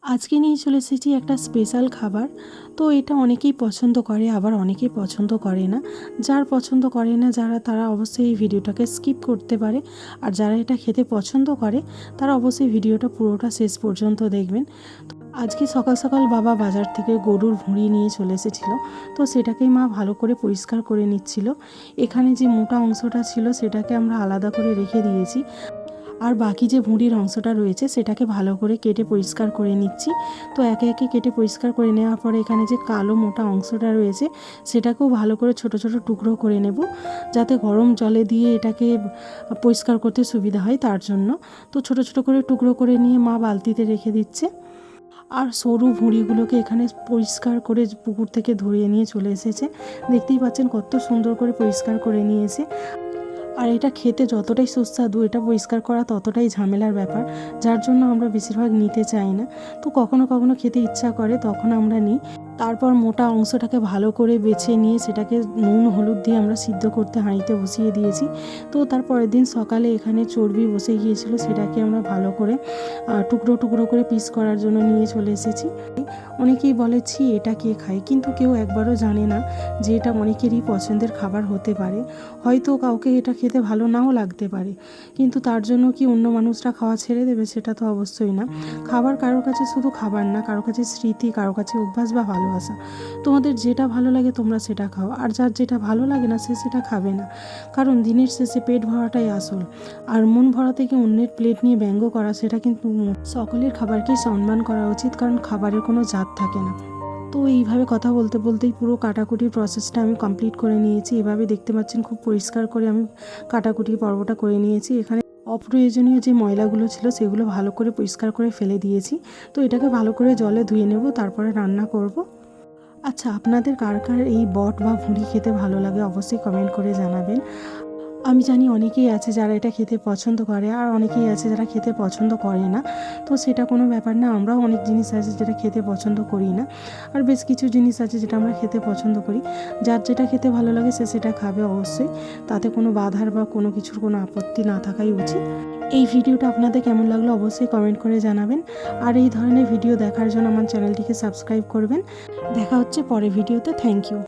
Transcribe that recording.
আজকে নিয়ে চলে এসেছি একটা স্পেশাল খাবার। তো এটা অনেকেই পছন্দ করে, আবার অনেকেই পছন্দ করে না। যার পছন্দ করে না তারা অবশ্যই এই ভিডিওটাকে স্কিপ করতে পারে। আর যারা এটা খেতে পছন্দ করে তারা অবশ্যই ভিডিওটা পুরোটা শেষ পর্যন্ত দেখবেন। তো আজকে সকাল সকাল বাবা বাজার থেকে গরুর ভুঁড়ি নিয়ে চলে এসেছিলো। তো সেটাকেই মা ভালো করে পরিষ্কার করে নিচ্ছিল। এখানে যে মোটা অংশটা ছিল সেটাকে আমরা আলাদা করে রেখে দিয়েছি, আর বাকি যে ভুঁড়ির অংশটা রয়েছে সেটাকে ভালো করে কেটে পরিষ্কার করে নিচ্ছি। তো একে একে কেটে পরিষ্কার করে নেওয়ার পরে এখানে যে কালো মোটা অংশটা রয়েছে সেটাকেও ভালো করে ছোট ছোট টুকরো করে নেব, যাতে গরম জলে দিয়ে এটাকে পরিষ্কার করতে সুবিধা হয় তার জন্য। তো ছোট ছোট করে টুকরো করে নিয়ে মা বালতিতে রেখে দিচ্ছে। আর সরু ভুঁড়িগুলোকে এখানে পরিষ্কার করে পুকুর থেকে ধরিয়ে নিয়ে চলে এসেছে। দেখতেই পাচ্ছেন কত সুন্দর করে পরিষ্কার করে নিয়েছে। আর এটা খেতে যতটাই সুস্বাদু, এটা পরিষ্কার করা ততটাই ঝামেলার ব্যাপার, যার জন্য আমরা বেশিরভাগ নিতে চাই না। তো কখনো কখনো খেতে ইচ্ছা করে তখন আমরা নিই। তারপর মোটা অংশটাকে ভালো করে বেছে নিয়ে সেটাকে নুন হলুদ দিয়ে আমরা সিদ্ধ করতে হাঁড়িতে বসিয়ে দিয়েছি। তো তার পরের দিন সকালে এখানে চর্বি বসে গিয়েছিল, সেটাকে আমরা ভালো করে টুকরো টুকরো করে পিস করার জন্য নিয়ে চলে এসেছি। অনেকেই বলেছি এটা কে খায়, কিন্তু কেউ একবারও জানে না যে এটা অনেকেরই পছন্দের খাবার হতে পারে। হয়তো কাউকে এটা খেতে ভালো নাও লাগতে পারে, কিন্তু তার জন্য কি অন্য মানুষরা খাওয়া ছেড়ে দেবে? সেটা তো অবশ্যই না। খাবার কারোর কাছে শুধু খাবার না, কারোর কাছে স্মৃতি, কারোর কাছে অভ্যাস বা ভালোবাসা। তোমাদের যেটা ভালো লাগে তোমরা সেটা খাও, আর যার যেটা ভালো লাগে না সে সেটা খাবে না। কারণ দিনের শেষে পেট ভরাটাই আসল। আর মন ভরা থেকে অন্যের প্লেট নিয়ে ব্যঙ্গ করা, সেটা কিন্তু সকলের খাবারকেই সম্মান করা উচিত, কারণ খাবারের কোনো জাত থাকে না। তো এইভাবে কথা বলতে বলতেই পুরো কাটাকুটির প্রসেসটা আমি কমপ্লিট করে নিয়েছি। এভাবে দেখতে পাচ্ছেন খুব পরিষ্কার করে আমি কাটাকুটি পর্বটা করে নিয়েছি। এখানে অপ্রয়োজনীয় যে ময়লাগুলো ছিল সেগুলো ভালো করে পরিষ্কার করে ফেলে দিয়েছি। তো এটাকে ভালো করে জলে ধুয়ে নেব, তারপরে রান্না করব। আচ্ছা, আপনাদের কার কার এই বট বা ভুঁড়ি খেতে ভালো লাগে অবশ্যই কমেন্ট করে জানাবেন। আমি জানি অনেকেই আছে যারা এটা খেতে পছন্দ করে, আর অনেকেই আছে যারা খেতে পছন্দ করে না। তো সেটা কোনো ব্যাপার না, আমরাও অনেক জিনিস আছে যেটা খেতে পছন্দ করি না, আর বেশ কিছু জিনিস আছে যেটা আমরা খেতে পছন্দ করি। যার যেটা খেতে ভালো লাগে সে সেটা খাবে অবশ্যই, তাতে কোনো বাধার বা কোনো কিছুর কোনো আপত্তি না থাকাই উচিত। এই ভিডিওটা আপনাদের কেমন লাগলো অবশ্যই কমেন্ট করে জানাবেন। আর এই ধরনের ভিডিও দেখার জন্য আমার চ্যানেলটিকে সাবস্ক্রাইব করবেন। দেখা হচ্ছে পরের ভিডিওতে। Thank you.